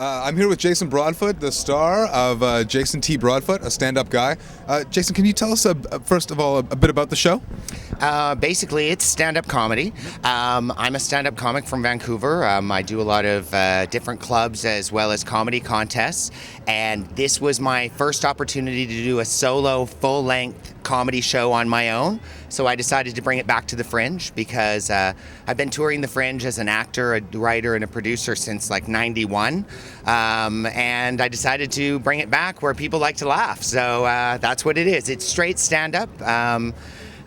I'm here with Jason Broadfoot, the star of Jason T. Broadfoot, A Stand-Up Guy. Jason, can you tell us, first of all, a bit about the show? Basically, it's stand-up comedy. I'm a stand-up comic from Vancouver. I do a lot of different clubs as well as comedy contests. And this was my first opportunity to do a solo, full-length comedy show on my own. So I decided to bring it back to the Fringe because I've been touring the Fringe as an actor, a writer, and a producer since like '91. And I decided to bring it back where people like to laugh. So that's what it is. It's straight stand-up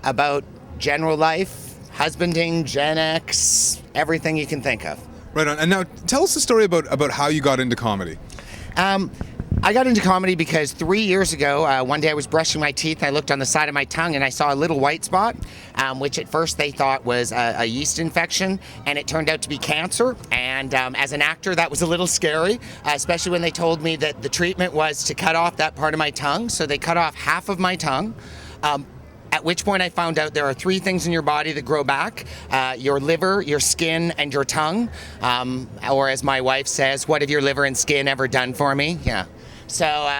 about general life, husbanding, Gen X, everything you can think of. Right on. And now tell us the story about how you got into comedy. I got into comedy because 3 years ago, one day I was brushing my teeth, I looked on the side of my tongue and I saw a little white spot, which at first they thought was a yeast infection, and it turned out to be cancer. And as an actor, that was a little scary, especially when they told me that the treatment was to cut off that part of my tongue. So they cut off half of my tongue. At which point I found out there are 3 things in your body that grow back: your liver, your skin, and your tongue. Or as my wife says, what have your liver and skin ever done for me? Yeah. So,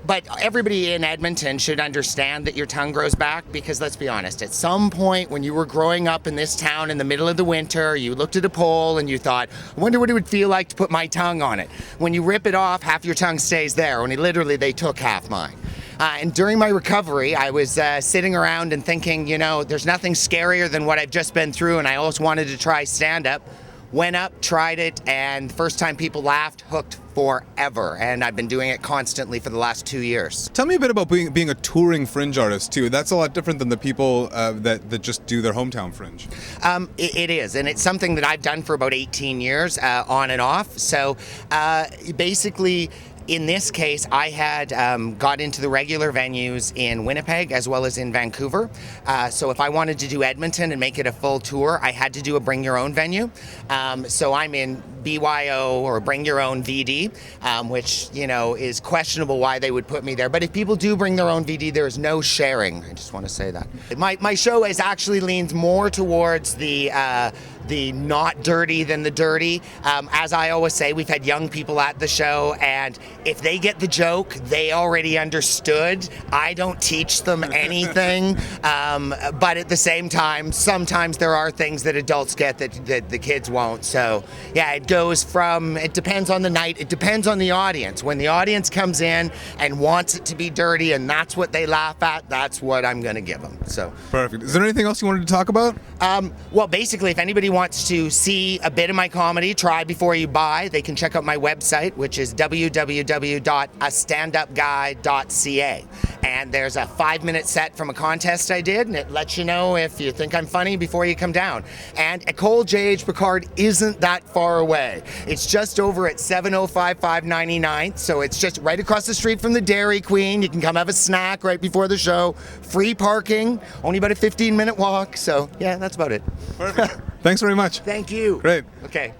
but everybody in Edmonton should understand that your tongue grows back, because let's be honest, at some point when you were growing up in this town in the middle of the winter, you looked at a pole and you thought, I wonder what it would feel like to put my tongue on it. When you rip it off, half your tongue stays there. When literally they took half mine. And during my recovery, I was sitting around and thinking, you know, there's nothing scarier than what I've just been through, and I always wanted to try stand-up. Went up, tried it, and the first time people laughed, hooked forever. And I've been doing it constantly for the last 2 years. Tell me a bit about being a touring Fringe artist, too. That's a lot different than the people that just do their hometown Fringe. It is, and it's something that I've done for about 18 years, on and off. So basically, in this case, I had got into the regular venues in Winnipeg as well as in Vancouver. So if I wanted to do Edmonton and make it a full tour, I had to do a bring your own venue. So I'm in BYO, or bring your own VD, which, you know, is questionable why they would put me there. But if people do bring their own VD, there is no sharing. I just want to say that. My show is actually leans more towards the not dirty than the dirty. As I always say, we've had young people at the show, and if they get the joke, they already understood. I don't teach them anything, but at the same time, sometimes there are things that adults get that the kids won't. So yeah, it goes from, it depends on the night, it depends on the audience. When the audience comes in and wants it to be dirty and that's what they laugh at, that's what I'm going to give them. So Perfect. Is there anything else you wanted to talk about? Well, basically, if anybody wants to see a bit of my comedy, try before you buy, they can check out my website, which is www.astandupguy.ca. And there's a 5-minute set from a contest I did, and it lets you know if you think I'm funny before you come down. And Ecole J.H. Picard isn't that far away. It's just over at 705 599th, so it's just right across the street from the Dairy Queen. You can come have a snack right before the show. Free parking, only about a 15-minute walk. So yeah, that's about it. Perfect. Thanks very much. Thank you. Great. Okay.